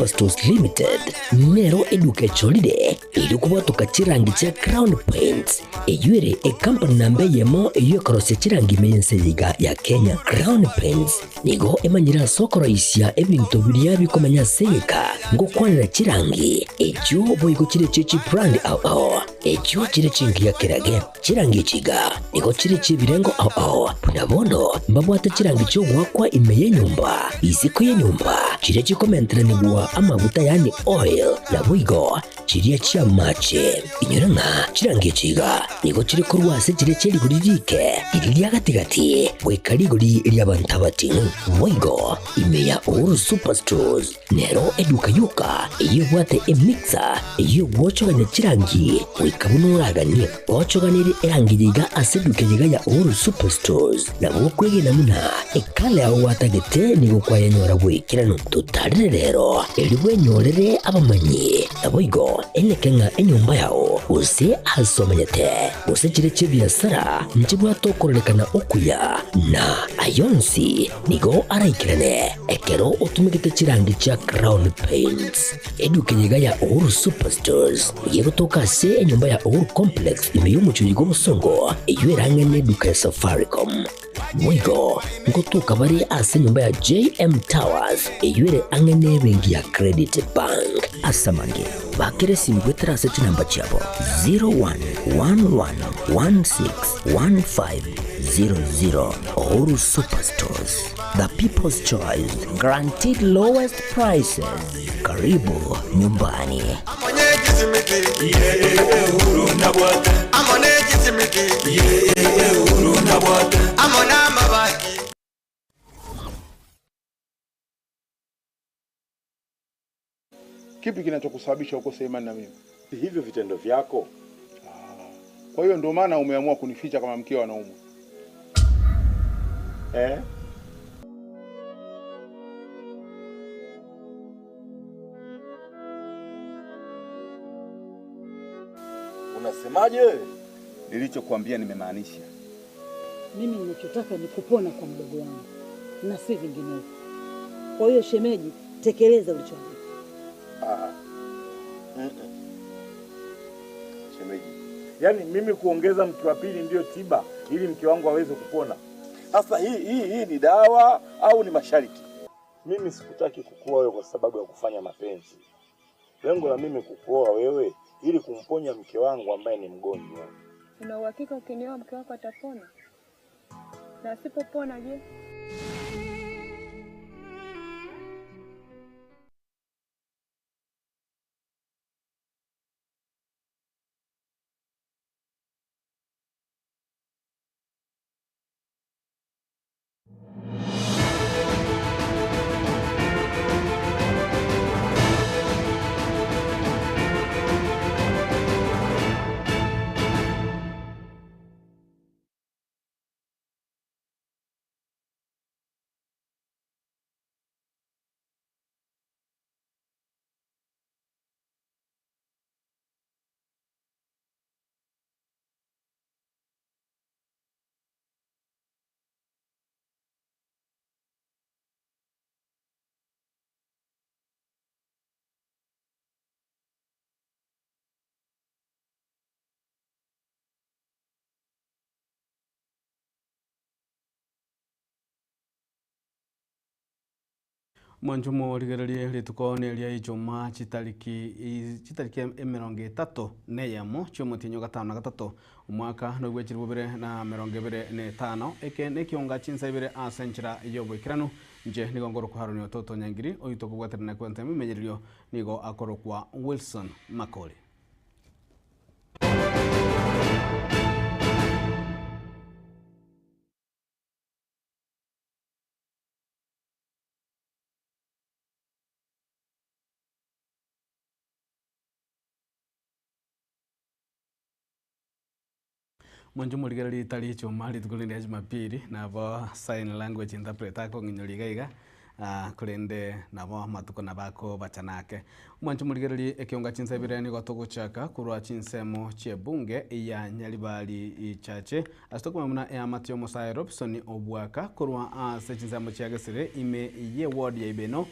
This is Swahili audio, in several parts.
Superstores Limited nero eduka cholide ilikuwa tukachirangi cha Crown Paints eyure company nambe yemo iyo korose chirangi meyense yiga ya Kenya. Crown Paints nigo emanyira sokoro isya ebintu biriya bikomanya seka ngo kwanira chirangi echo boyiko chire chichi brand ao echo chire chingi ya kirage chirangi chiga nigo chire chibirengo ao punabono mbabwata chirangi cyo gwakwa imeye nyumba iziko ye nyumba chire chikomentere nibwa amavuta yani oil na buigo chiriya chia mache inyuranga chirangi chiga nigo chire kurwase chire chiri kuririke iriya gatigati wekarigori lyabantabati buigo imeya Uhuru Superstores nero eduka yuka iyo bwate emixer iyo gwochoganya chirangi wikabunuragani gwochoganire erangi yiga aseduke yiga ya Uhuru Superstores na bwokwege namuna ekale aho watagete nigo kwayanyora gwikirano tutarire rero elibwe nyorere abamanyi naboigo enekenga enyumba yao use asomanyete use chire chibiasara nchibwa tokorekana okuya na ayonsi nigo araikirane ekero utumikite chirangi cha Crown Paints eduke yiga ya Uhuru Superstores yego tokase enyumba ya Uhuru Complex imeyumucho yigo musongo eywerangene duka ya Safaricom mwigo ngotuka bari ase nyumba ya JM Towers eyure angene bengi ya Credit Bank asamange bakere simbwetera seti namba chabo 0111161500 Uhuru Superstores, the people's choice, guaranteed lowest prices. Karibu nyumbani. Kipi kinachokusababisha ukose imani na mimi? Hivyo vitendo vyako. Kwa hiyo ndio maana umeamua kunificha kama mkeo anaumwa. Unasemaje? Nilichokuambia nimemaanisha. Mimi ninachotaka ni kupona kwa mdogo wangu na si vinginevyo. Kwa hiyo shemeji, tekeleza ulichoambiwa. Shemeji, yaani mimi kuongeza mke wa pili ndio tiba ili mke wangu aweze kupona? Sasa hii ni dawa au ni masharti? Mimi sikutaki kukuoa wewe kwa sababu ya kufanya mapenzi. Lengo la mimi kukuoa wewe ili kumponya mke wangu ambaye ni mgonjwa. Una uhakika ukinioa mke wako atapona? Na asipopona je? Mwanjumo ligerelie litukone lia ijuma chitariki 30 neyamo chomutinyo gatano na gatatu umwaka no gwechiri bubire na 25 eke nekionga chinsa ibire asenchira yobwikirano nje nigongoro kuharoni ototo nyangiri oyito kugwaterana kwente mimenyerio nigo akorokwa Wilson Makoli. Mwanjumo ligerali tali choma litukulinde Jumapili nabo sign language interpreter ko nginyoliga kulende nabo matuko nabako bachanake. Mwanjumo ligerali ekionga chinsebire ni gotogochaka kurwa chinsemo chebunge ya Nyalibali ichache astokuma muna ya Matio Musaye Robson obwaka kurwa se chinsemo chiagesire ime ye ward ya ibeno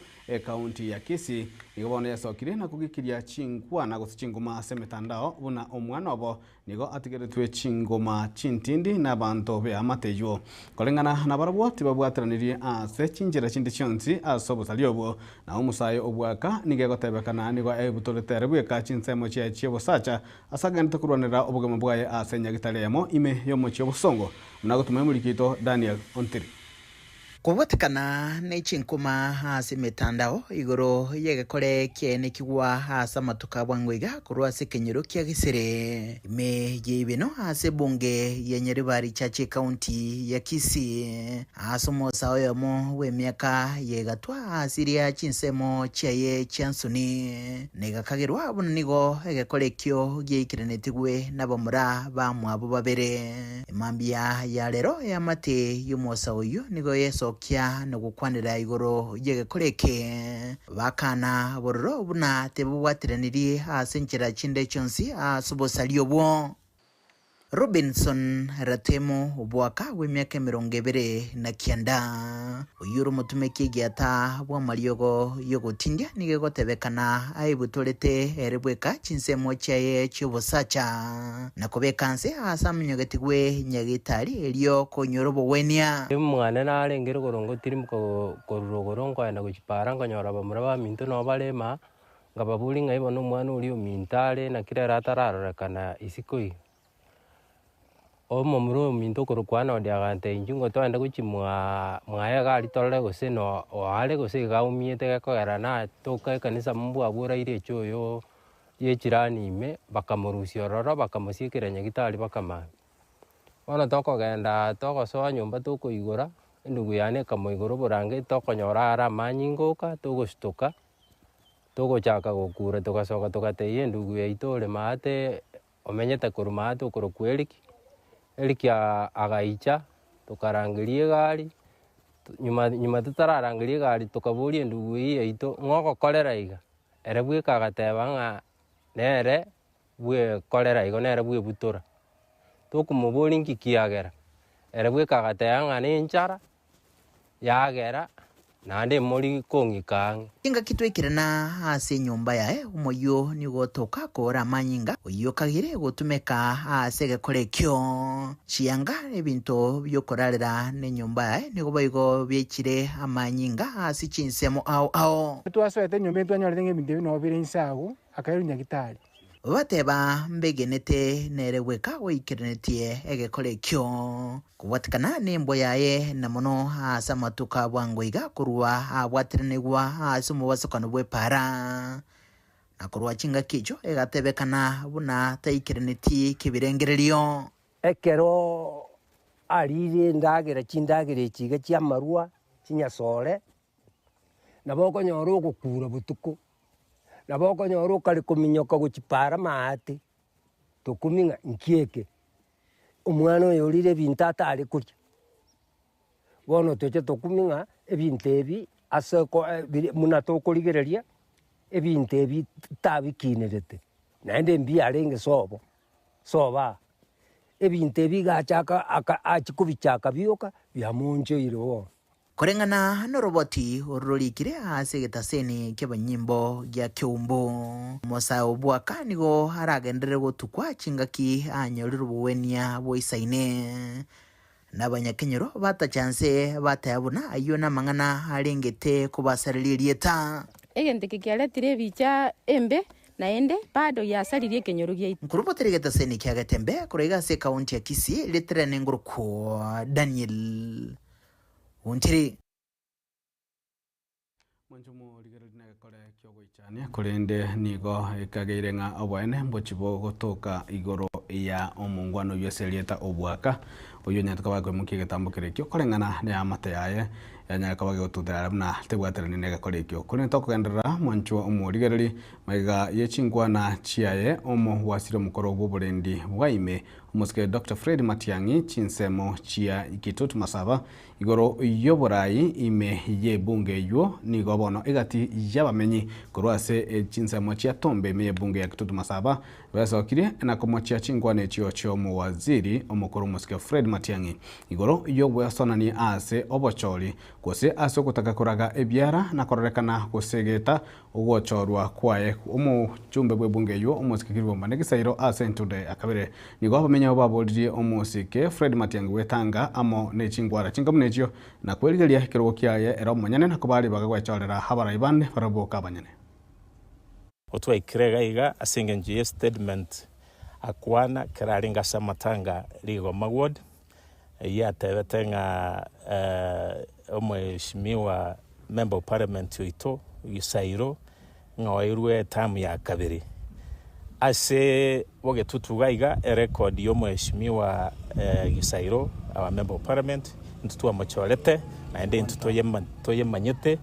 kaunti ya Kisii nigo bono yasokire na kugikiria chingwa na gusichingoma ase mitandao buna omwana obo nigo atigeretwe chingoma chintindi na bantu be amateyo kolengana na barabwo tibabwateranirie ase chinjira chindi chionsi ase obusari obwo na omusayo obwaka nigegotebekana nigo ebutoretere bweka chinsemo chia bosacha asagante kurwanira obugema bwaye ase nyagitare yamo ime yomochi obusongo muna gutuma mulikito Daniel Ontiri kubatikana na ichinkuma ase mitandao igoro yegekore kiene kigwa ase amatuka bwangwiga kurwa ase kenyero kia gisere ime yibino ase bunge ya Nyaribari chache kaunti ya Kisii ase omosa oyomo w'emiaka yegatwa asiria chinsemo chiaye chiansoni negakagirwa bono nigo egekore kio geikirenetigwe nabamura bamwabo babere imambia ya rero yamate y'omosa oyo nigo yeso kia no gukwanira igoro yegekoreke bakana bororo buna tebubwatiraniri ase nchira chinde chonsi asubosali obwo Robinson Ratemo obwaka w'emiaka 29 oyuro mutumeki giata bwa mariogo yogotindia nigegotebekana aibutorete erebweka chinsemo chaye chobosacha na kobekanse asamnyogetigwe nyagitari elio konyorobo wenia mwana narengere gorongo tirimko korugorongo enda kuchipara ngonyora bamura ba minto no balema ngababuli ngaibo no mwana uri omintale na kira ratararokana isikoi omo muro minto korokwana ndiagante injungo to enda kuchimwa mwaya gali tole goseno oale gose gaumiete gakogera na toka kanisa mbu abura ire choyo yechirani ime bakamurusio roro bakamusikira nyagitari bakama ona toko genda toko so nyumba toko igora ndugu yane kamo igoro burange toko nyora ara manyingoka toko stoka toko chaka gokura tokasoka tokateye ndugu yaitole mate omenyeta kurumate okorokweliki elikia agaicha tukarangirie gari nyuma tutararangirie gari tukaburie ndugu yaito ngoko kolera iga erebwe kagatebanga nere bwe kolera igo nere bwe butura tukumuburi nkikiagera erebwe kagatebanga nenchara yagera nande muri kongikang inga kitwekirana ase nyumba yae umoyo nigotoka kora manyinga oyo kagire gutumeka ase gekorekyo chianga ebinto byokorarira ne nyumba yae nigo bayigo byekire amanyinga ase chinsemo ao twaswete nyumba twanyora ebinto bino bire insago akairu nyagitari bateba mbegenete nerebweka oikirenetie egekorekyo kuwatikana nembo yaye na mono asa matuka bwangoiga kurwa abwatiranegwa ase mubasokano bwepara na kurwa chinga kicho egatebekana buna taikirenetie kibirengererio ekero arire ndagera chindagere chiga chia marua chinyasore naboko nyoro gukura butuku naboko nyoro kali kuminyoka guchipara maate tukuminga nkieke umwana yorire ebintu atari kurya bono toche tukuminga ebintu ebi ase muna tukurigereria ebintu ebi tabikinerete naende mbi arenge soba ebintu ebi gachaka achikubichaka bioka byamunjo irobo korengana no roboti ororikire ase getaseni kebanyimbo gya kyumbo mosa obwaka nigo haragendere gotukwa chingaki anyoriro buwenia boisaine nabanyakenyero batachanse batayabona ayo na mangana arengete kubasaririeta egente kikialetire bicha embe naende bado yasaririe kenyoro gya nkurubotere getaseni kya gatembe kurega se kaunti ya Kisii letrene nguruko Daniel Ontiri Mwanjumo ligerina kole kyogo ichane kulende nigo ikageire nga obwene mbochibo gotoka igoro ya omungwano yeselieta obwaka oyo nyatuka bakwe mukigetambo kyo kolengana ne amate yaye yanyaka bage gotudara na tebwaterane ne gakore kyo kone tokugendera mwanchu omurigereri maiga yechingwa na chiaye omo wasire mukoro bw'oburendi bwaime Muske Dr. Fred Matiang'i chinsemo chia Gitutu Masaba igoro yoborai ime ye bunge yo ni gobono igati yabamenyi kurwase chinsemo chia tombe me bunge ya Gitutu Masaba basokire na komochia chingwane chio mu waziri omukuru Muske Fred Matiang'i igoro yobwasonani ase obochori kose ase kutaka kuraga ebyara na kororekana kusegeta ugochorwa kwae omujumbe bwe bunge yo omusikirwa manegisairo ase ntude akabere nigo abamenya babodirie omusike Fred Matiang'i wetanga amo ne chingwara chingamunejio na kweligeria kirugo kiaye era omonyane na kubali bagagwechorera habara ibane baraboka abanyane otwa ikirega iga asingenjie statement akwana kararinga samatanga ligo magwod ya tebetenga omweshimiwa member of parliament yoito Gisairo ngawairwe tamu ya kabiri ase Wogetutu gaiga record yomweshimiwa Gisairo our member of parliament ntutu amachorete na ende ntutu yemanyete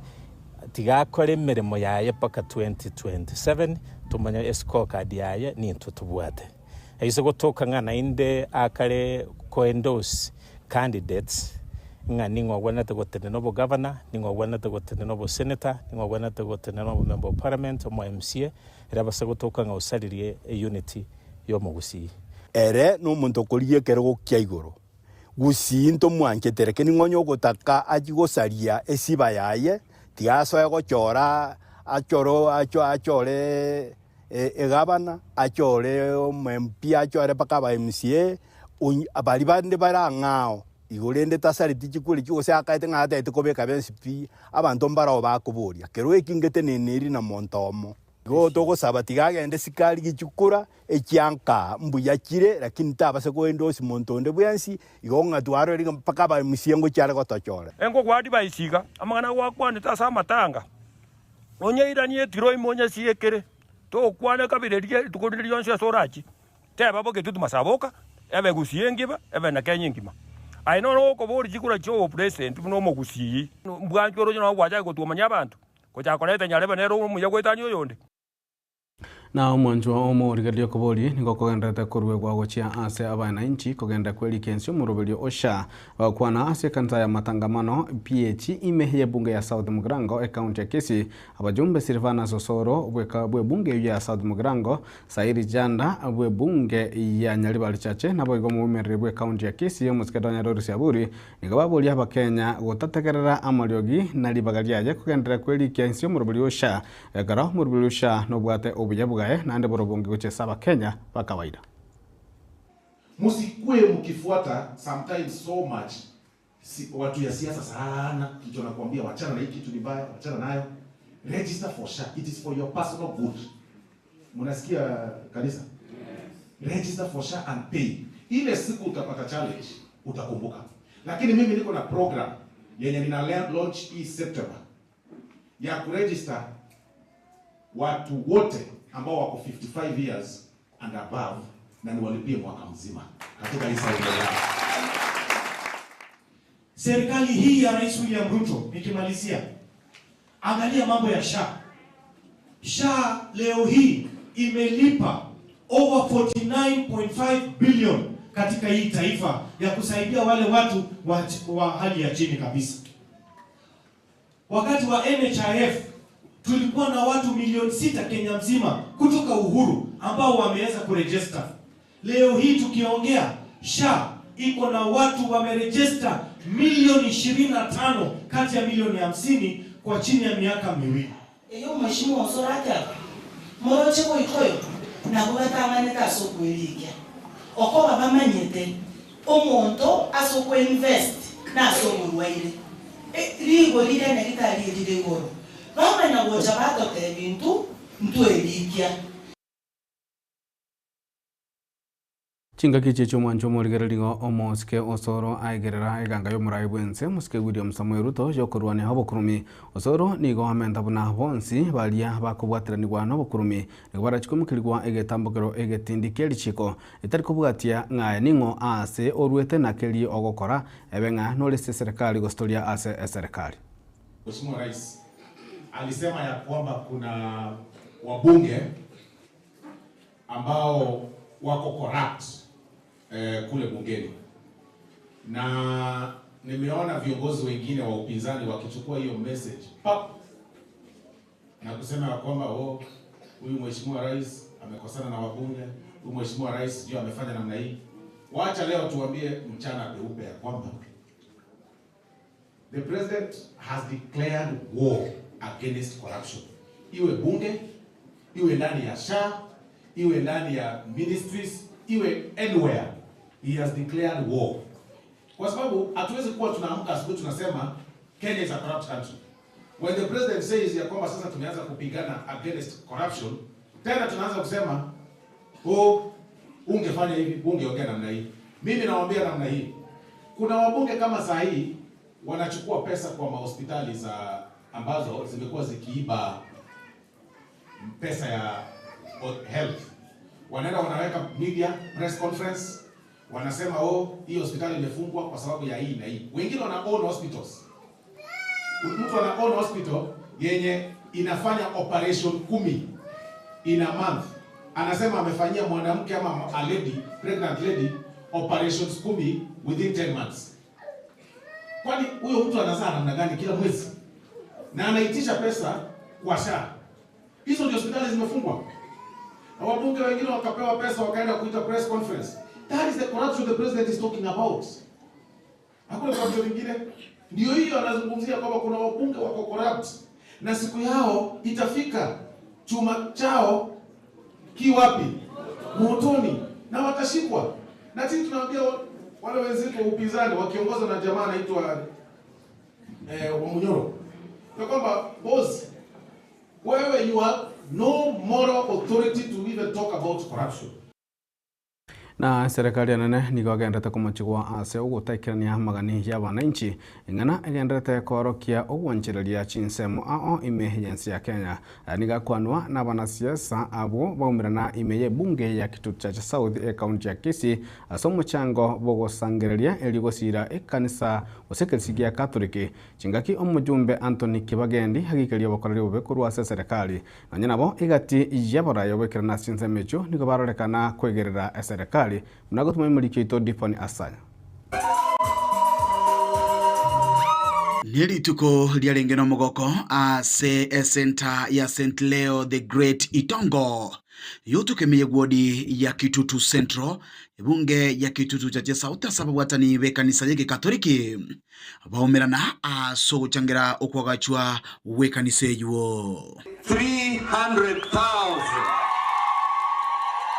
tigakore mirimo yaye paka 2027 tumanya esco card yaye ni ntutu bwate aiso gotoka ngana inde akare coendorse candidates nga ningo wanate gotene nobo governor ningo wanate gotene nobo senator ningo wanate gotene nobo member of parliament omo MCA era basagotoka nga usalirie unity yo mugusi ere no muntu kuriye kergo kyaigoro gusinto mwanke tereke ningonyo gotaka ajigosaria esiba yaye tiaso yagochora achore egabana achore MP achore paka ba MCA abali bande barangao igorende tasariti chikuri cyose akaite ngata etikobeka bensipi abantu mbara bakuburia kero ekingete neneri na montomo go togo sabatiga gende sikali gichukura ekyanka mbuyakire lakini tabase ko endosi montonde bwensi igonga twaro ri mpaka ba misiengo cyare gotochora engo gwadi bayisiga amangana wakwane tasamatanga onyeira nie tiro imonya siekere to kwane kabire tukodiri yonse sorachi teba Bogetutu Masaboka ebe gusiengiba ebe na kenyingima aino no ko bori chikura cho president no mogusi mbwanjoro no gwaja ko tumanya abantu ko chakoleta nyarebe nero mu yagwetanyo yonde na mwanjwa omorigario kobori nigo kogendete kurwe gwa gochia ase abana inchi kogenda kweli kensio muroberio osha kwana ase kanta ya matangamano PH imehye bunge ya South Mugirango county ya Kisii abajumbe Silvana Sosoro bwe bunge ya South Mugirango Sairi Janda bwe bunge ya Nyaribali Chache nabo igomo umerere bwe county ya Kisii omusikedonya Rori Siaburi nigo baboli aba Kenya gotategerera amariogi na libagaliaje kogendera kweli kensio muroberio osha gara muroberio osha no bwate obuyabu na ande borobonge goche saba Kenya pa kawaida. Musikue mkifuata sometimes so much watu ya siasa sana kitu nakwambia wachana na hiki kitu ni mbaya wachana nayo. Register for SHA, it is for your personal good. Mnasikia kanisa? Register for SHA and pay. Ile siku utapata challenge utakumbuka. Lakini mimi niko na program yenye nina launch hii September ya kuregister watu wote ambao wako 55 years and above na niwalipie mwaka mzima katika hii serikali. Serikali hii ya Rais William Ruto nikimalizia, angalia mambo ya SHA. SHA leo hii imelipa over 49.5 billion katika hii taifa ya kusaidia wale watu wa hali ya chini kabisa. Wakati wa NHIF tulikuwa na watu milioni 6 Kenya mzima kutoka uhuru ambao wameweza kuregister. Leo hii tukiongea SHA iko na watu wameregister milioni 25 kati ya milioni 50 kwa chini ya miaka miwili. Eyo mheshimiwa Osorata moroche ko ikoyo na kubatangane kasokwelike. Oko babamanyete omonto asokwe invest na asomurwaire. Rigo lile ne kitali lile goro. Noma na goja bato te bintu mtu elikia. Chinga kichecho mwancho morigererigo omoske Osoro aigerera iganga yomurai bwense muske William Samuel Ruto jokorwane hobokurumi Osoro nigo amenta buna bonsi balia bakubwatiranirwa nobokurumi nigwara chikumukirwa egetambukiro egetindikeri chiko itari kubwatia ng'aye ningo ase orwete nakeli ogokora ebenga nolese serikali gostoria ase serikali. Mheshimiwa Rais alisema ya kwamba kuna wabunge ambao wako corrupt kule bungeni, na nimeona viongozi wengine wa upinzani wakichukua hiyo message na kusema kwamba huyu mheshimiwa rais amekosana na wabunge, huyu mheshimiwa rais ndio amefanya namna hii. Wacha leo tuambie mchana peupe ya kwamba the president has declared war against corruption. Iwe bunge, iwe ndani ya SHA, iwe ndani ya ministries, iwe anywhere, he has declared war. Kwa sababu hatuwezi kuwa tunaamka asubuhi tunasema Kenya is a corrupt country. When the president says ya kwamba sasa tumeanza kupigana against corruption, tena tunaanza kusema ungefanya hivi, ungeongea namna hii. Mimi nawaambia namna hii. Kuna wabunge kama saa hii wanachukua pesa kwa mahospitali za ambazo zimekuwa zikiiba pesa ya health. Wanaenda wanaweka media press conference, wanasema hii hospitali imefungwa kwa sababu ya hii na hii. Wengine wana own hospitals. Mtu ana own hospital yenye inafanya operation 10 in a month. Anasema amefanyia mwanamke ama a lady, pregnant lady, operations 10 within 10 months. Kwani huyo mtu anazaa namna gani kila mwezi? Na anaitisha pesa kwa SHA. Hizo ndio hospitali zimefungwa. Na wabunge wengine wakapewa pesa wakaenda kuita press conference. That is the corruption the president is talking about. Hakuna corruption nyingine. Ndio hiyo anazungumzia kwamba kuna wabunge wako corrupt. Na siku yao itafika, chuma chao kiwapi? Motoni. Na watashikwa. Na sisi tunawaambia wale wenzetu wa upinzani wakiongozwa na jamaa anaitwa Wamunyoro. Kwa kwamba boss, wewe you have no moral authority to even talk about corruption. Na serikali nene nigogendete kumachigwa ase ugutaikirania magani ya wananchi ingana egendete korokia ugwanchireria chinsemo ao ime agency ya Kenya nigakwanwa na banasiasa abo baumirana ime ye bunge ya Kitutu cha South county ya Kisii asomo chango bogosangereria eligosira ekanisa osekelisigia Katoliki chingaki omujumbe Anthony Kibagendi hagikeria bakorera ubekuru ase serikali nanyabo igati yabara yobekirana chinsemecho nigobarorekana kwegerera serikali mnago tumemuliki ito Diponi Asanya Nili tuko lialengeno mogoko ase center ya St. Leo the Great Itongo yotu kemeye gwodi ya Kitutu Central bunge ya Kitutu cha South sababu watani be kanisa yake Katoliki baumerana aso changira okwagachwa we kanisa yuo 300,000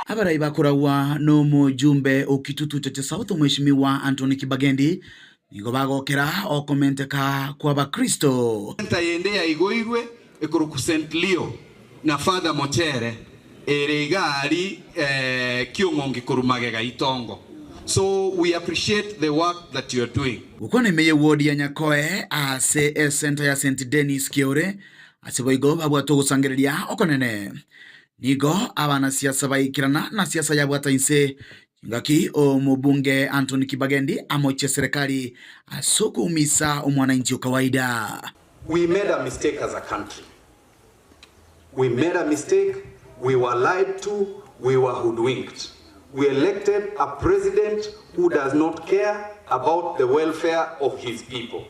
Abarai bakurawa no mujumbe o Kitutu cha South mheshimiwa Anthony Kibagendi nigo bagokera o komenteka kwa bakristo ntayendea igoirwe ekuru ku St. Leo na Father Mochere eregari kiongongi kurumagega Itongo. So we appreciate the work that you are doing. Ukone meye wodi ya Nyakoe ase center ya St. Denis Kiore asiboigo babwato gusangereria okonene nigo abana siasa baikirana na siasa ya bwata inse ngaki o mubunge Anthony Kibagendi amoche serikali asoko umisa omwananchi kawaida. We made a mistake as a country. We made a mistake. We were lied to. We were hoodwinked. We elected a president who does not care about the welfare of his people.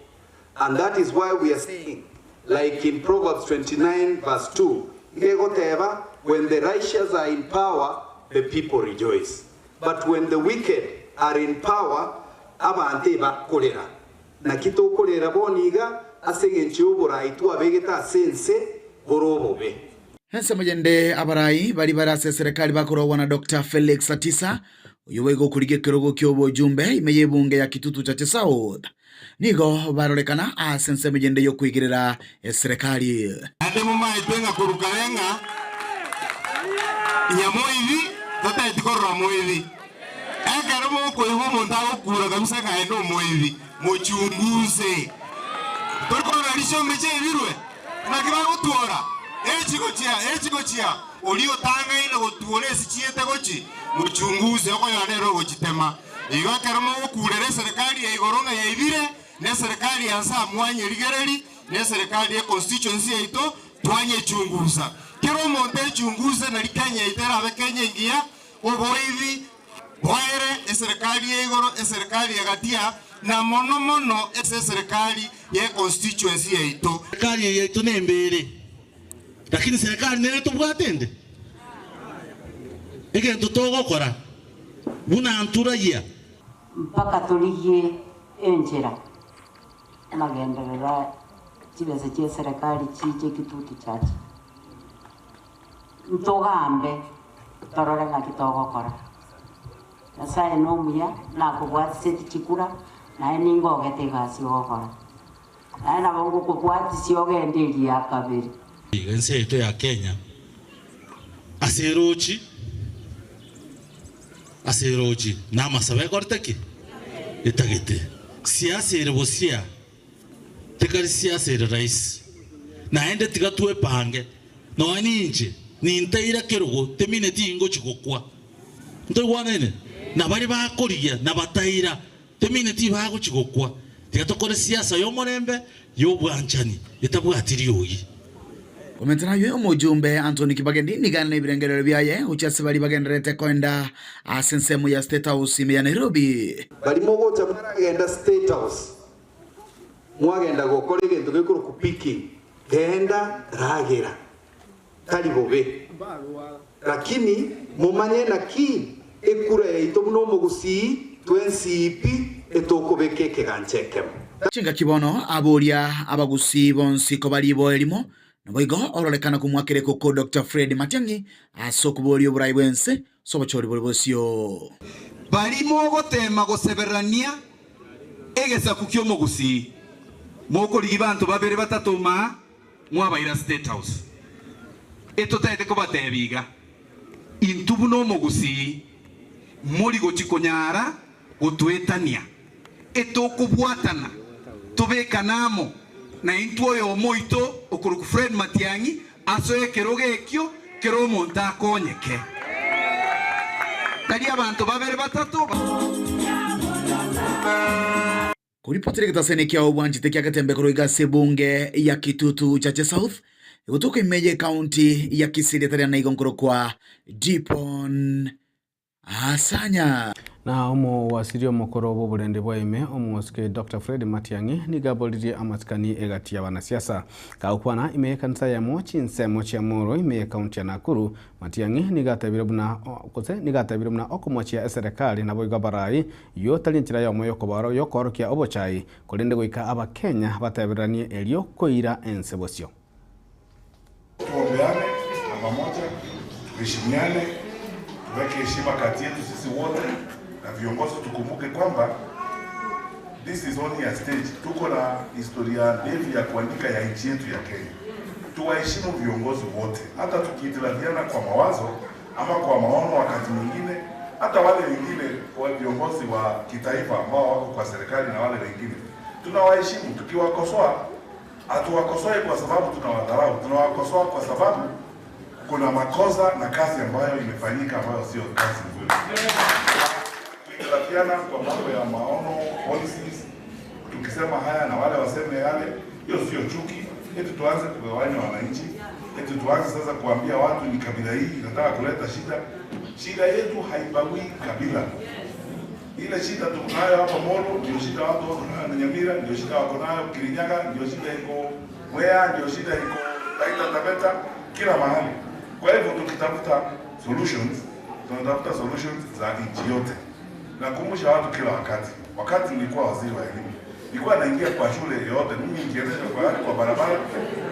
And that is why we are seeing, like in Proverbs 29 verse 2, when the righteous are in power, the people rejoice. But when the wicked are in power, abante ba kolera. Na kito kolera boniga asegenchi obora itu abegeta sense borobobe. Hense mujende abarai bari barase serikali bakorowa na Dr. Felix Atisa uyowego kurige kirogo kyobo jumbe imeye bunge ya Kitutu cha South. Nigo barorekana asense mujende yo kuigirira serikali. Ade mama itenga kurukarenga. Nyamoivi tota itikorra moivi. Eka romo ko iho montago kura kamisa ka eno moivi. Mochunguze. Torkora risho meche virwe. Na kibago tuora. Echigochia olio tanga ile gotuore sichiete gochi muchunguze oko yanero gochitema iga karamo kurere serikali ya igorona ya ibire ne serikali yansa mwanye ligereri ne serikali ya constituency ito twanye chunguza kero monte chunguze na likanya itera bekenya ingia oboivi Waere serikali yegoro serikali yagatia na mono serikali ya constituency yetu. Serikali yetu ni mbele. Lakini serikali nene tubwatende. Ege ntotogo kora. Una antura ya. Mpaka tuligie enjera. Magenderera kibese kye serikali kije kitutu chache. Ntogambe torora nga kitogo kora. Nasaye nomuya nakubwati seti kikura naye ningogete gasi gokora. Naye nabongo kubwati siogende ya kabiri. Nse yetu ya Kenya aserochi na masabe korteki itagete siasa irebusia tekari siasa ire rais naende tigatwe pange no aninje ni ntaira kerugo temine tingo chikokwa ndo wanene na bari bakoriya na bataira temine ti bago chikokwa tigatokore siasa yo morembe yo bwanchani itabwatiri yoyi. Komentana yo mujumbe Anthony Kibagendi nigana ibirengerero byaye uchase bari bagenderete kwenda asensemu ya State House ya Nairobi. Bari mogocha mwagenda State House. Mwagenda gukora ibintu bikuru kupiki. Genda ragera. Tali bobe. Lakini mumanye naki ekura yaito muno mugusi twensipi etokobekeke ganchekemo. Chinga kibono aboria abagusi bonsi ko bali bo elimo. Naboigo orolekana kumwakire koko Dr. Fred Matiang'i asokubori oburayi bwense sobachori bolibosio bari mogotema goseberania egesa kukyo mogusi moko ligibantu babere batatuma mwabaira State House eto taete ko batebiga intubu no mogusi muri gochikonyara gotwetania eto kubwatana tobekanamo na intuo yo moito okuruku Fred Matiang'i asoye keroge ekyo kero monta akonyeke kali abantu babere batatu kuripotire kitasene kya obwanjite kya katembe kuroiga sebunge ya Kitutu Chache South igutuka imeje county ya Kisii taria na igonkoro kwa Dipon Asanya na omo wasirio mokoro bo burende bwaime omuske Dr. Fred Matiang'i nigabolirie amaskani egatia wanasiasa kaukwana ime kanisa ya mochi nsemo cha moro ime kaunti ya Nakuru. Matiang'i nigatabire buna okumwachia serikali na boiga barai yo talinchira ya moyo kobaro yo korokia obochai kolende goika aba Kenya batabiranie elio koira ensebosio. Tuombeane na pamoja, tuheshimiane, tuweke heshima kati yetu sisi wote na viongozi. Tukumbuke kwamba this is only a stage. Tuko na historia ndefu ya kuandika ya nchi yetu ya Kenya. Tuwaheshimu viongozi wote, hata tukihitilafiana kwa mawazo ama kwa maono wakati mwingine, hata wale wengine wa viongozi wa kitaifa ambao wako kwa serikali na wale wengine tunawaheshimu. Tukiwakosoa hatuwakosoe kwa sababu tunawadharau, tunawakosoa kwa sababu kuna makosa na kazi ambayo imefanyika ambayo sio kazi nzuri. Tukihitilafiana kwa mambo ya maono, policies, tukisema haya na wale waseme yale, hiyo sio chuki. Eti tuanze kugawanya wananchi, eti tuanze sasa kuambia watu ni kabila hii inataka kuleta shida. Shida yetu haibagui kabila. Ile shida tunayo hapa Molo ndio shida watu wako nayo, na Nyamira ndio shida wako nayo, Kirinyaga ndio shida iko, Mwea ndio shida iko, Taita Taveta, kila mahali. Kwa hivyo tukitafuta solutions, tunatafuta solutions za nchi yote. Nakumbusha watu kila wakati nilikuwa waziri wa elimu, nilikuwa naingia kwa shule yote, mimi nikiendesha kwa barabara,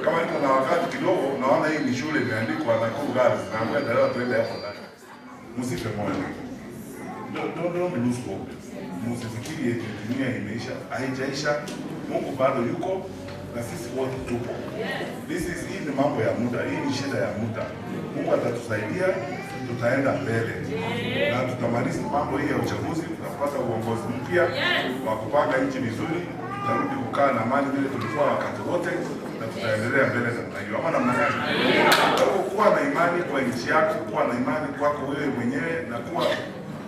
kama niko na wakati kidogo naona hii ni shule imeandikwa Nakuru Girls, naambia ndio twende hapo ndani. Msife moyo. Don't lose hope. Msifikiri dunia imeisha, haijaisha. Mungu bado yuko na sisi wote tupo. Hii ni mambo ya muda, hii ni shida ya muda. Mungu atatusaidia, tutaenda mbele na tutamaliza mambo hii ya uchaguzi, tutapata uongozi mpya wa kupanga nchi vizuri, tutarudi kukaa na amani vile tulikuwa wakati wote na tutaendelea mbele na hiyo. Ama namna gani? Kuwa na imani kwa nchi yako, kuwa na imani kwako wewe mwenyewe na kuwa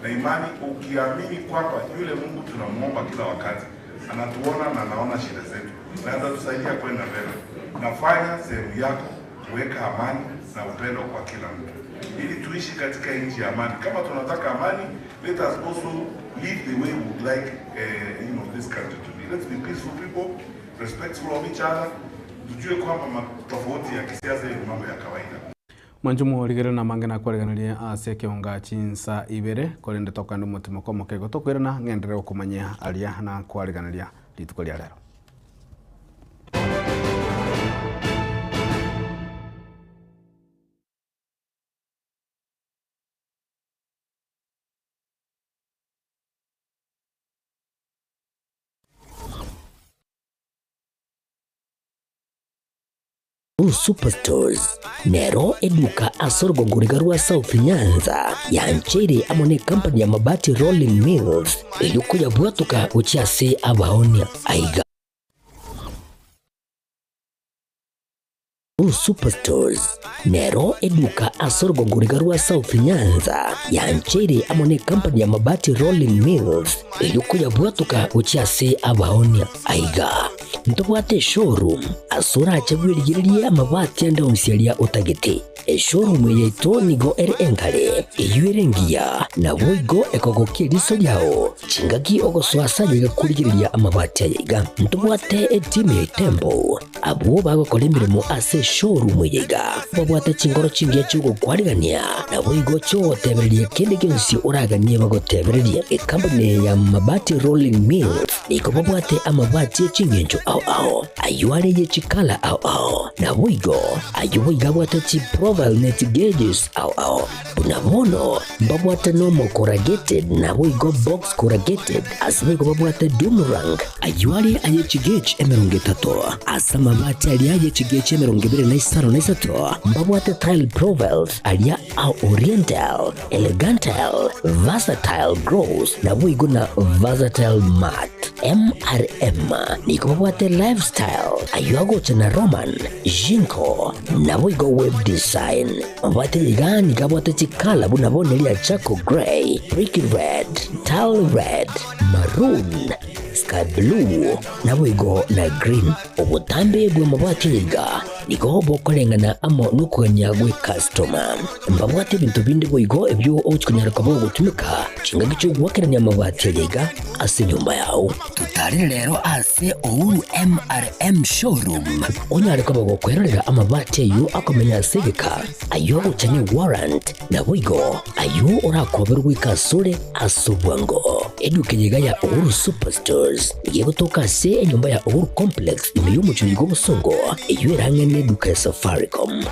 na imani ukiamini kwamba yule Mungu tunamuomba kila wakati anatuona na anaona shida zetu na atatusaidia kwenda mbele. Nafanya sehemu yako kuweka amani, na upendo kwa kila mtu, ili tuishi katika nchi ya amani. Kama tunataka amani, let us also live the way we would like this country to be. Let's be peaceful people, respectful of each other. Tujue kwamba tofauti ya kisiasa ni mambo ya kawaida. Manjumu rigere na mangena kwareganirie ase kionga chinsa ibere kolende tokando mutimo komo kego tokwirana ngendere okumanya alia na kwareganiria lituko lya lero. Superstores nero eduka asorgo ngurigarua South Nyanza yanchiri amone company ya mabati Rolling Mills eyuko ya bwatuka uchiase abaonia aiga. Superstores nero eduka asorgo ngurigarua South Nyanza yanchiri amone company ya mabati Rolling Mills eyuko ya bwatuka uchiase abaonia aiga. Ntobwate showroom asura chagwirigiria amabati anda onsialia utagete showroom yeto nigo ere engare eyuerengia na boigo ekogokia riso yao chingaki ogoswasa yega kurigiria amabati yega. Ntobwate team ya tempo abo bago kolemirimo ase showroom yega babwate chingoro chingia chugo kwarigania na boigo cho tebereria kende gensi uraganie bago tebereria company ya mabati Rolling Mills niko babwate amabati chingenjo au ayuare ye chikala au na wigo ayuiga bwata chi profile net gauges au unabono babwata normal corrugated na wigo box corrugated aswigo babwata boomerang ayuare aye chi gauge emeronge tato asama bati alia ye chi gauge emeronge bere na isaro na isato babwata tile profiles alia au oriental elegantal versatile gross na wigo na versatile matte MRM niko babwate lifestyle ayuago chana Roman Jinko na wigo web design babwate ligani kabwate chikala bunabone lia chako gray brick red tile red maroon sky blue na wigo na green obutambe bwa mabwate liga niko bokolengana amo nukonyagwe customer mbabwate bintu bindi wigo ebyo ochikunyara kabo gutumika chinga gicho gwakeranya mabwate liga ase nyumba yao tutari lero ase Uhuru MRM showroom onyare kabo gukwerera amabati yu akomenya segeka ayo guchanye warrant na wigo ayo urakoberwa ikasure asubwango edukenyega ya Uhuru Superstores igiye gutoka se nyumba ya Uhuru Complex imeyumuchuri go busongo iyo irangene neduka ya Safaricom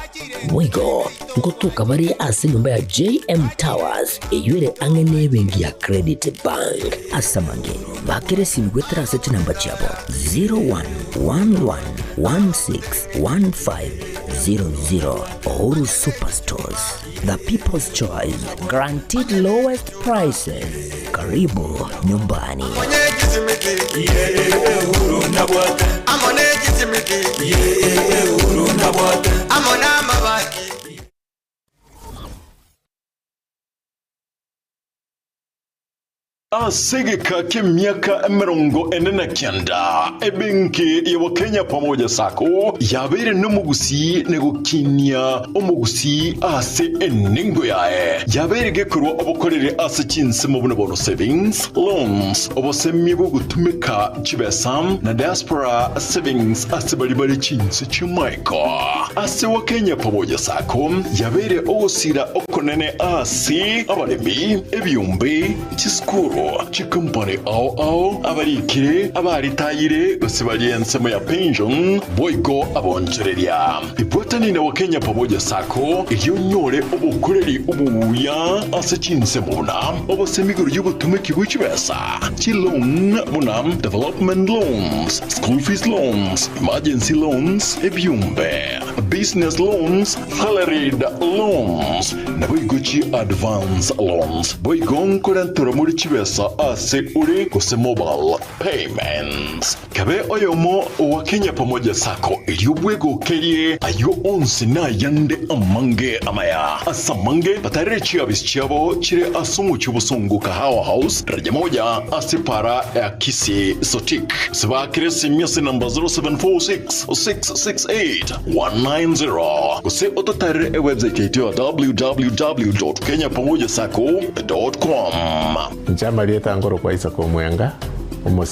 wigo ngutuka bari ase nyumba ya JM Towers iyo ire angene bengi ya Credit Bank asamange bakere simgwetera se namba chabo 0111161500 Uhuru Superstores, the people's choice, guaranteed lowest prices. Karibu nyumbani. Asegeka k'emyaka 49 ebenki ya Kenya pamoja sako yabere n'omugusi negukinya omugusi ase enengo yae yabere gekorwa obukorere ase chinsemo buno savings loans obosemi bwo gutumika chibesam na diaspora savings ase bali chinse chimaiko ase wa Kenya pamoja sako yabere ogosira okonene ase abalemi ebyumbe chiskuru chikampani au abarikire abaritayire basibali ensemo ya pension boigo abonchereria ibotani na Wakenya pamoja sako iyo nyore obukoreri ubuya ase chinsemo obosemiguru y'ubutumiki bw'ikibesa chilon bunam development loans school fees loans emergency loans ebyumbe business loans salaried loans na boigochi advance loans boigon korantura muri chibesa ase uri kose mobile payments kabe oyomo wa Kenya Pamoja Sacco iliubwego kerie ayo onsi na yande amange amaya asamange patarire chiabis chiabo chire asumu chubusungu kahawa house raja moja asipara ya kisi sotik sibakire simyasi namba 0746-668-190 kuse ototarire website yetu www.kenyapamojasacco.com. Njama lieta ngoro kwa Isaac Omwenga,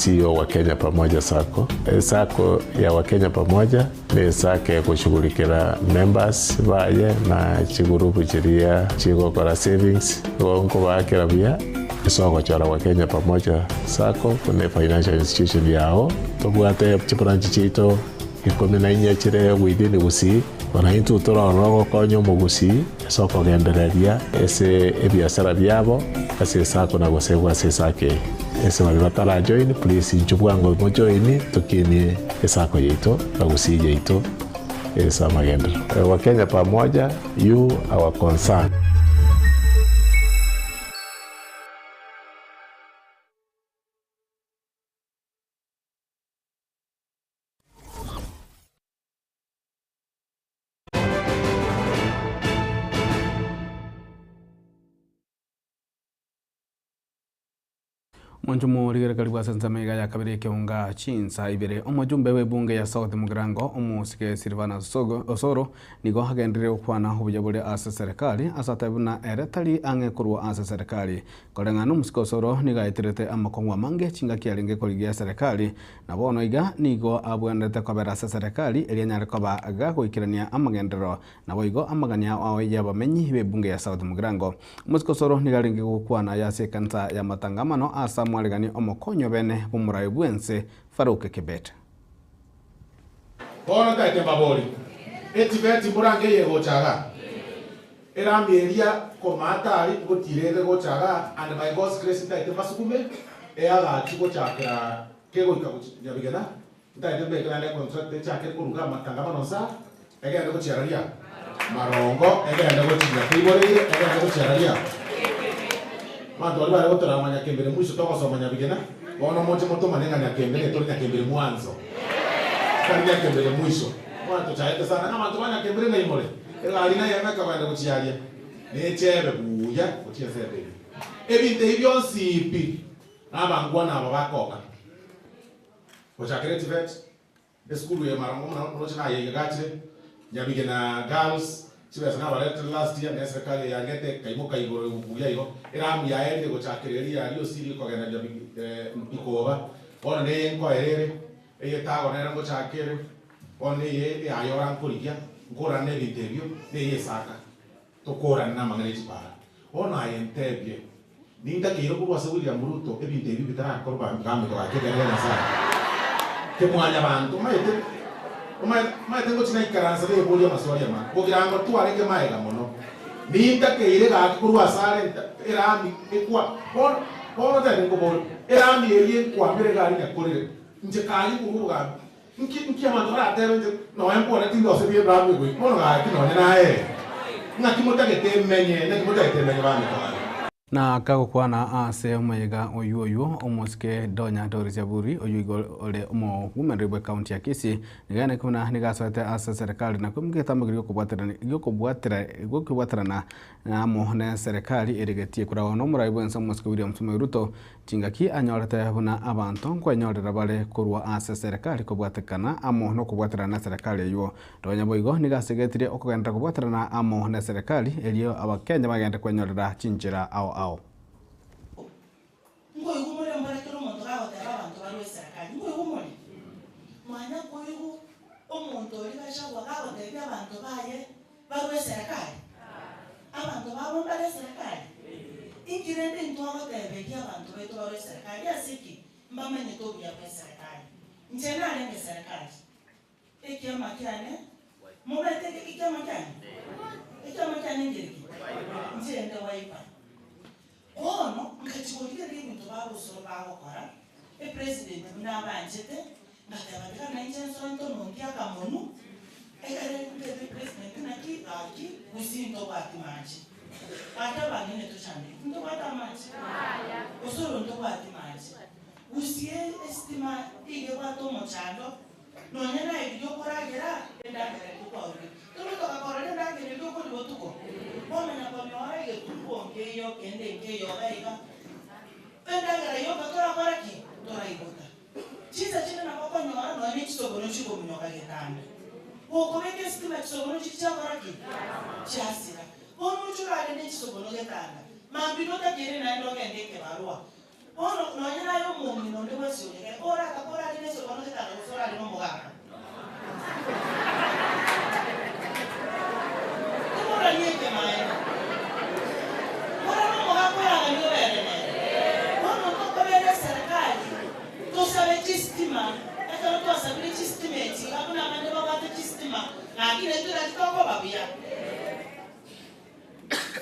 CEO wa Kenya Pamoja Sacco. Sacco ya Wakenya Pamoja ni sacco ya kushughulikia members baye na chigurupu chiria chigokora savings wonko bakira bia isoko chara Wakenya Pamoja Sacco kuna financial institution yao tobwate chibranchi chito ikome na inya chire within gusi ona into toro konyo mugusi soko gendereria ese ebiasara byabo ase sacco na gosebwa ase sake ese walibatala join please inchubwango mo join tukini esako yeito bagusi yeito esa magendo Wakenya Pamoja, you our concern. Mwanjumu ligere karibu asanza mega ya kabiri kiunga chinsa ibere omujumbe we bunge ya South Mugirango omusike Silvana Osoro nigo hagendere okwana hubujabule asa serikali asatabuna eretali angekurwa asa serikali kolengano musike Osoro niga itirete amakongwa mange chinga kialenge koligia serikali na bono iga nigo abwendete kwabera asa serikali elianyare koba aga kuikirania amagendero na boigo amagania awe yabamenyi be bunge ya South Mugirango musike Osoro niga lenge okwana ya sekansa ya matangamano asa mwaligani omokonyo bene bumurai bwense Faruke Kibet. Bona taite baboli. Etiveti burange yego chaga. Era mieria komatari gotirere go chaga and by God's grace taite masukume aga chiko chakra kego ikakuja bigena. Taite bekana le contract chakre kuruga matangamano sa ega ndo chararia. Marongo ega ndo chinya kibole ega ndo chararia. Manto alibale wote na manya kembele mwisho toka so manya bigena wana moja moto manenga na kembele toli na kembele mwanzo kali ya kembele mwisho watu chaete sana kama tu manya kembele na imole ila alina yameka banda kuchialia ne chebe buya kuchia sebe ebinte ibyo sipi abangwa na babakoka kwa creative the school ya marango na procha ya gache ya bigena girls chibe sana balete last year na serikali ya ngete kaimoka igoro buya igo iramu ya ende gochakereria ariyo siri ko gena ya ikoba ona ne enko erere eye tago na ngo chakere ona ye ayoran kurikia ngora ne bitebyo ne ye saka to kora na mangere chipara ona yentebye ninda ke yoko wase William Ruto ebitebyo bitara korba ngame to akegere na sa ke mwanya bantu Uma tengo china ikaranza le bolia maswali ama. Kugirango tu areke maega mono. Ninda ke ile ga kurwa sare erami ekwa. Bono ta ngo bol. Erami elie kwa mbere ga nya korere. Nje kali kuruga. Nki amandora atero nje no empo na tindo se bie bravo go. Bono ga kino na Na kimota ke temenye, na kimota ke temenye bani kwa. Na kago kwana ase omega oyu omoske donya Doris Yaburi oyu ole omo Womenribwe county ya Kisii nigane kuna nigaswete ase serikali na kumgeta magiri kubwaterana na mohne serikali erigetie kurawo no muraibu ensa moske William Samoei Ruto chingaki anyorete buna abantu kwenyorera bale kurwa ase serikali kubwatekana amo no kubwaterana serikali yo donya boigo nigasegetire okugenda kubwaterana amo na serikali eliyo abakenya bagenda kwenyorera chinjira ao ngo igumure mbarekero muntu gagotera abantu bari serikali ngo igumure mwana koigu omuntu ori gashagwa gagotera abantu baye bari serikali abantu babo bari serikali ikirende ntwaro tebegia abantu betu bari serikali asiki mbamenye to bya serikali njena ale serikali ikiama kyane mubete ikiama kyane ngiriki njende waipa ono ngachikogire ibintu babusoro bagokora president n'abanjete ndatabadira na injenso ntono ngiakamonu ekare president naki gusinto batimanje Hata wengine tuchande. Mtu hata maji. Osoro ndo kwa maji. Usiye estima ile watu mchando. Nonyena iyo koragera endagera kwa uri. Tuko kakora endagera iyo ko libotuko. Mwana na kwa mwara ile tuko ngeyo kende ngeyo aiga. Endagera iyo kakora koraki tora ibota. Chiza china na kwa nyora no ni chisogono chiko munyoka getanda. Uko weke estima chisogono chicha koraki. Chasira. Ono chura ni chisogono getanda. Mambino takiri na ndo ngende barua. Ono nonyena yo mumi no ndewe sione. Ora kakora ni chisogono getanda usora ni mugaka. Ora niente mai. Ora no mugaka ya ni bene. Ono to bene serikali. To sabe chistima. Eka to sabe chistimeti. Hakuna mande baba chistima. Na kile tu nataka babia.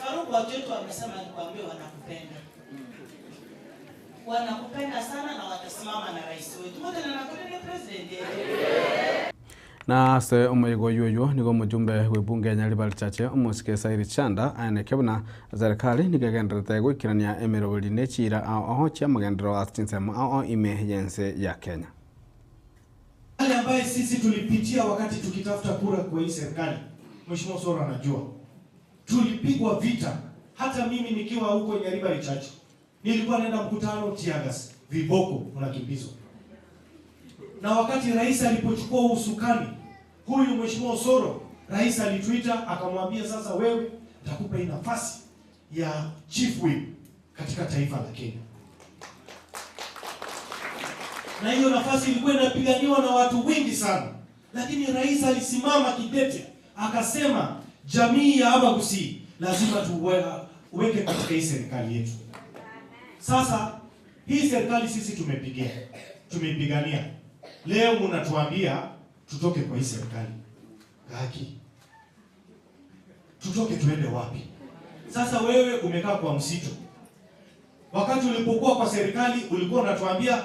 Faruku watoto wamesema nikwambie wanakupenda. Wanakupenda sana na watasimama na rais wetu. Wote na nakupenda president. Na se umuyigo yuyu nigo mujumbe w'ibunge Nyaribari Chache umusike Sairi Chanda anekebuna serikali nigegenderete gwikirania emerobuli nechira aho cha magendero astinsema aho ime yense ya Kenya. Wale ambaye sisi tulipitia wakati tukitafuta kura kwa hii serikali, Mheshimiwa Osoro anajua. Tulipigwa vita, hata mimi nikiwa huko Nyaribari Chache. Nilikuwa naenda mkutano Tiagas, viboko unakimbizwa. Na wakati rais alipochukua usukani, huyu Mheshimiwa Osoro, rais alituita akamwambia sasa wewe nitakupa hii nafasi ya chief whip katika taifa la Kenya. Na hiyo nafasi ilikuwa inapiganiwa na watu wengi sana. Lakini rais alisimama kidete, akasema jamii ya Abagusi lazima tuweke katika hii serikali yetu. Sasa hii serikali sisi tumepigania. Leo mnatuambia tutoke kwa hii serikali. Haki. Tutoke tuende wapi? Sasa wewe umekaa kwa msitu. Wakati ulipokuwa kwa serikali ulikuwa unatuambia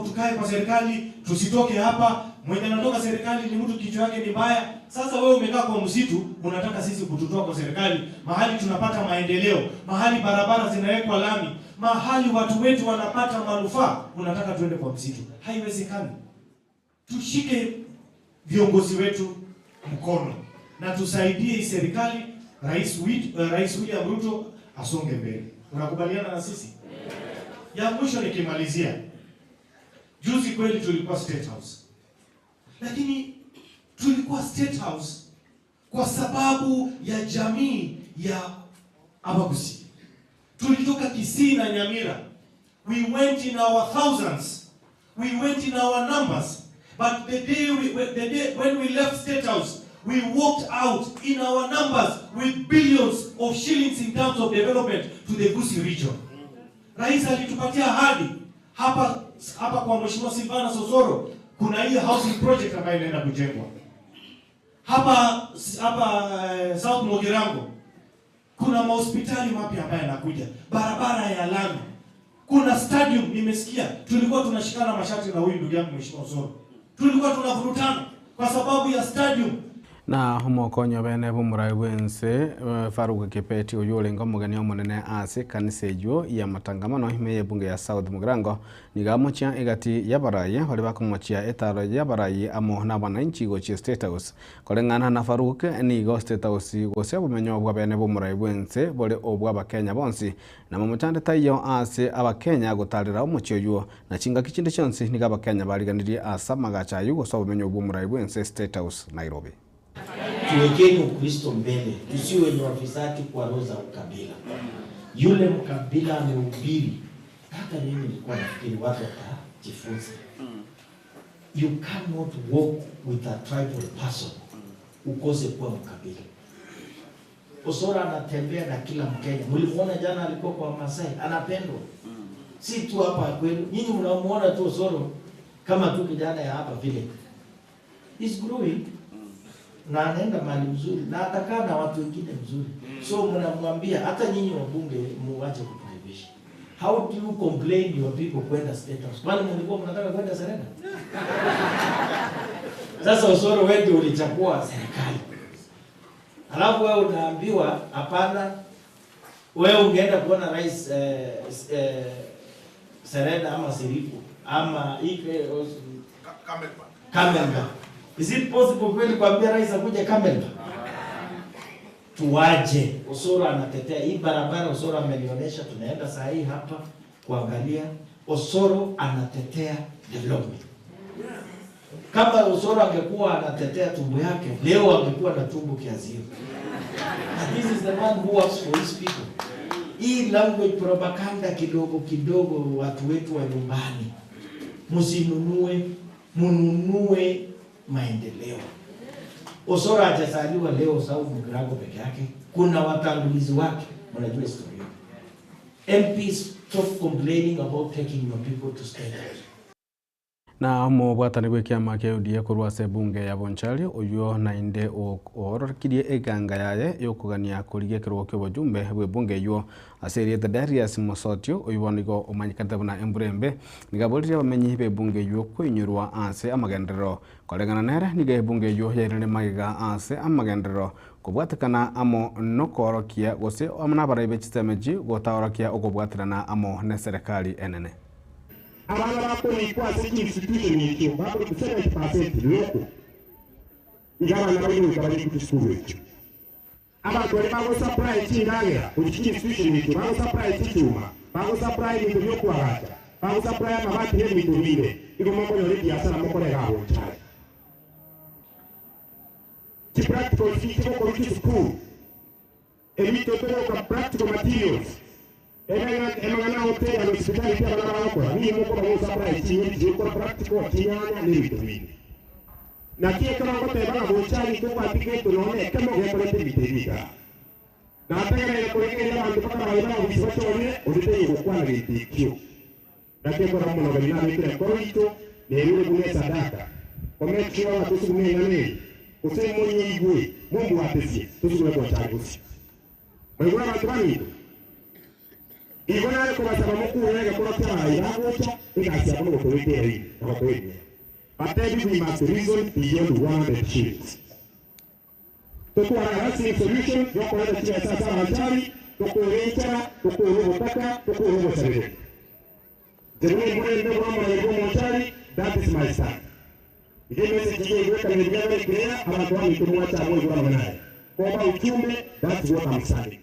tukae kwa serikali, tusitoke hapa. Mwenye anatoka serikali ni mtu kichwa yake ni mbaya. Sasa wewe umekaa kwa msitu, unataka sisi kututoa kwa serikali, mahali tunapata maendeleo, mahali barabara zinawekwa lami, mahali watu wetu wanapata manufaa, unataka tuende kwa msitu. Haiwezekani. Tushike viongozi wetu mkono na tusaidie serikali, Rais William Ruto asonge mbele. Unakubaliana na sisi? Ya mwisho nikimalizia. Juzi kweli tulikuwa State House. Lakini tulikuwa State House kwa sababu ya jamii ya Abagusi. Tulitoka Kisii na Nyamira. We went in our thousands. We went in our numbers. But the day when we left State House, we walked out in our numbers with billions of shillings in terms of development to the Gusii region. Rais alitupatia ahadi hapa kwa Mheshimiwa Silvana Osoro. Kuna hii housing project ambayo inaenda kujengwa. Hapa South Mogirango kuna mahospitali mapya ambayo yanakuja, barabara ya lami. Kuna stadium nimesikia, tulikuwa tunashikana mashati na huyu ndugu yangu Mheshimiwa Osoro. Tulikuwa tunavurutana kwa sababu ya stadium. Na homokonyo bene bumurai bwense Faruku Kipeti uyule ngomugani omunene ase kanisa ejo ya matangamano himeye bunge ya South Mugirango nigamuchia igati yabaraye bali bakomochia etaro yabaraye amo na bananchi gochi State House kolengana na Faruku ni go State House gose bumenyo bwa bene bumurai bwense bole obwa bakenya bonsi na mumutande tayo ase abakenya gutarira omuchio yo na chinga kichinde chonse niga bakenya baliganirie asa magacha yugo so bumenyo bumurai bwense State House Nairobi. Tuwekeni Ukristo mbele, tusiwe ni wafisadi kwa roho za ukabila. Yule mkabila amehubiri, hata mimi nilikuwa nafikiri watu watajifunza. You cannot walk with a tribal person ukose kuwa mkabila. Osoro anatembea na kila Mkenya. Mlimuona jana alikuwa kwa Masai, anapendwa. Si tu hapa kwenu, nyinyi mnamuona tu Osoro kama tu kijana ya hapa vile. He's growing. Na anaenda mahali mzuri na atakaa na watu wengine mzuri. So mnamwambia hata nyinyi wabunge muache kutuaibisha. How do you complain your people kwenda State House? Kwani mlikuwa mnataka kwenda Serena? Sasa Osoro wewe ulichukua serikali. Alafu wewe unaambiwa hapana, wewe ungeenda kuona rais Serena ama Siriku ama Camelback. Is it possible kweli kuambia rais akuje Camelback? Tuwaje. Osoro anatetea hii barabara. Osoro amenionyesha, tunaenda saa hii hapa kuangalia. Osoro anatetea development. Kama Osoro angekuwa anatetea tumbo yake, leo angekuwa na tumbo kiasi hiyo. And this is the man who works for his people. Hii language propaganda kidogo kidogo watu wetu wa nyumbani. Mununue maendeleo. Osoro hajazaliwa leo sababu Mugrango peke yake. Kuna watangulizi wake, mnajua historia. MPs stop complaining about taking your people to state. Na mubwatani gwe kiama kia UDA kurwase bunge ya Bonchari uyo na inde ororkirie eganga yaye yokugania kurigia kirwo kyo bajumbe bwe bunge yo aseriete Darius Mosotio uyo nigo umanyikante buna Emburembe nigabolire bamenyi be bunge yo kwinyurwa ase amagendero kolegana nere niga bunge yo yerene magiga ase amagendero kubwatikana amo nokorokia gose amana baraibe chisemeji gotaworokia okubwatirana amo ne serikali enene. Abana bakoni kwase institution yiki bako 70% loko igana na bali ukabali kutusukuru ekyo abantu bali bako supply chindagira kuri institution yiki bako supply chichuma bako supply bintu byokwagata bako supply amabati n'ebintu bire igomba ko yori biasara mukorera aho cyane ti practical feature ko kuri school emito to practical materials. Emangana hotel ya hospitali pia bana wakora ni mko kwa supply chini jiko practical tiana ni vitu vingi na kia kama ngote bana bochani kwa apike tunaona kama ngeko lete bitebika na hata ile kurekea ile watu paka baina ya ubisacho wale udite yuko kwa na itikio na kia kwa mmoja na bila ile kwa hiyo ni yule bunge sadaka kwa mechi wa watu kumwe na nini useme mwenye igwe Mungu atesi tusikwe kwa chaguzi wewe watu bani igona ko basaba mukuru yega ko cyara yagocha igasi akono ko witeri abakoye atebi we must reason beyond one that shit to kwa rasi solution yoko ile chia sasa majari to ko recha to ko robotaka to ko robotare jeni mwe ndo mama yego mochari that is my son ile message yego weka ni jabe clear abantu wa mtumwa cha moyo kwa manaye kwa uchumi that's what I'm saying.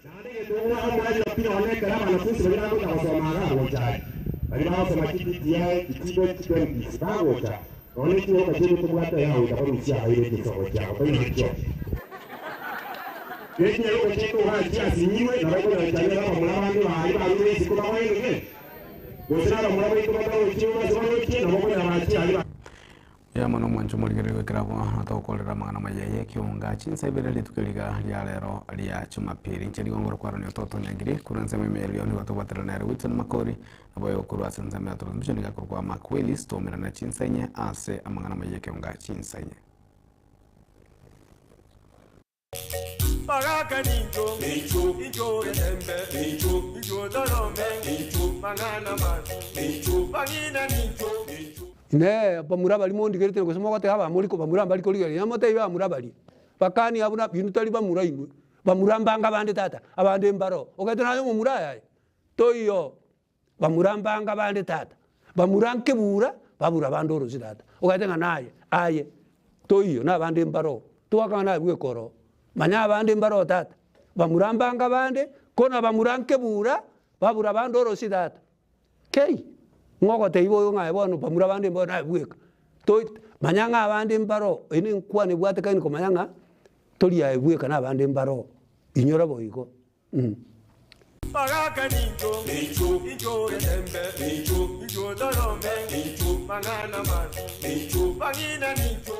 Mwali pia waneka kama wanafunzi wengine wanaenda kusoma ngao chai. Bali wao soma kitu yao kitibo 20 bago cha. Wale tu kwa jeni kwa hata yao itakuwa msia ile kisomo chao. Kwa hiyo hicho. Yeye yuko cheko haji asinyiwe na wao wanajali kama mlama ndio hali ile siku kama hiyo ndio. Wosana mlama iko kama uchumi zao yote na wao wanaachi hali ya mono mwancho muligere kirabo atakorera magana mayaye kiunga chinsebere tukiriga lya lero lya Jumapili ncheri gongoro kwa roni toto nyangire kuranza memeli oni watobatra na Wilson Makori abayo kurwa sanza me atoro mjoni gakorwa makweli stomera na chinsanye ase amagana mayaye kiunga chinsanye Baraka ninjo ninjo rembe ninjo dorome mangana mazu bangina ninjo ne bamura bali mondi gerete ko somo kote aba muri ko bamura bali ko ligeri yamote iba bamura bali bakani abuna bintu tali bamura inwe bamura mbanga bande tata abande mbaro okete nayo mumura yaye toyo bamura mbanga bande tata bamura nkebura babura bandoro zidata okete nganaye aye toyo na bande mbaro tuwaka na bwe koro manya bande mbaro tata bamura mbanga bande kona bamura nkebura babura bandoro zidata kei ngoko te ibo nga ebono pamura bande mbo na bweka to manyanga bande mbaro ini nkwa ne bwate kaini ko manyanga tori ya bweka na bande mbaro inyora boyiko Baraka ninjo ninjo rembe ninjo dorome mangana mazu bangina ninjo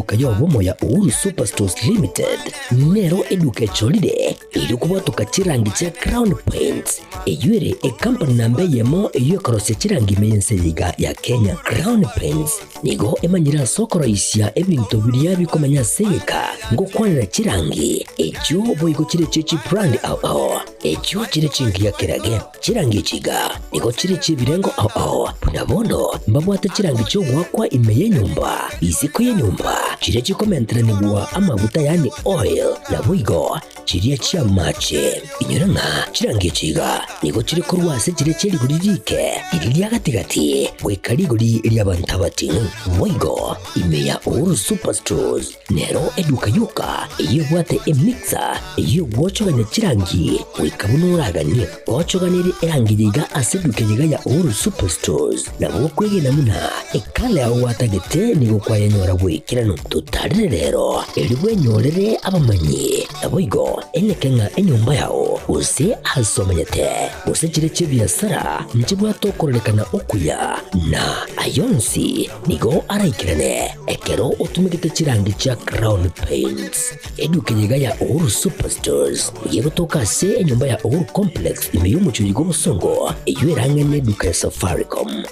eduka yobomo ya Uhuru Superstores Limited nero eduka echolide ili kubatuka chirangi cha Crown Paints eyure company nambe yemo eyo korose chirangi meyense yiga ya Kenya. Crown Paints nigo emanyira sokoro isya ebintu biria bikomanya seka ngo kwanira chirangi echo boyiko chire chechi brand ao echo chire chingi ya kirage chirangi chiga nigo chire chibirengo ao punabono mbabwate chirangi cyo gwakwa imeye nyumba isiko ye nyumba chire chikomentera nigwa amavuta yani oil na buigo chire chia mache inyuranga chirangi chiga nigo chire korwase chire chiri guririke iriya gatigati wekariguri iriya bantabati buigo imeya Uhuru Superstores nero eduka yuka iyo bwate emixer iyo gwochoganya chirangi wikabunuraganye gwochoganire erangiyiga aseduke yiga ya Uhuru Superstores nabo kwegena muna ekale aho watagete nigo kwayanyora gwikirano tutarire rero elibwe nyorere abamanyi naboigo enekenga enyumba yao use asomanyete use chire chibiasara njibwa tokorelekana okuya na ayonsi nigo araikirane ekero utumikite chirangi cha Crown Paints eduke yiga ya Uhuru Superstores yego toka se enyumba ya Uhuru Complex imeyumucho yigo musongo eywerangene duka ya Safaricom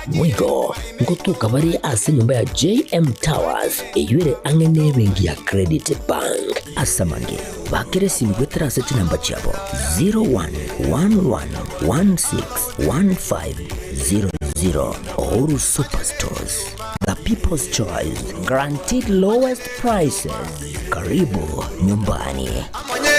mwigo ngotuka bari ase nyumba ya JM Towers eyure angene bengi ya Credit Bank asamange bakere simgwetera seti namba chabo 0111161500 Uhuru Superstores, the people's choice, guaranteed lowest prices. Karibu nyumbani. Amone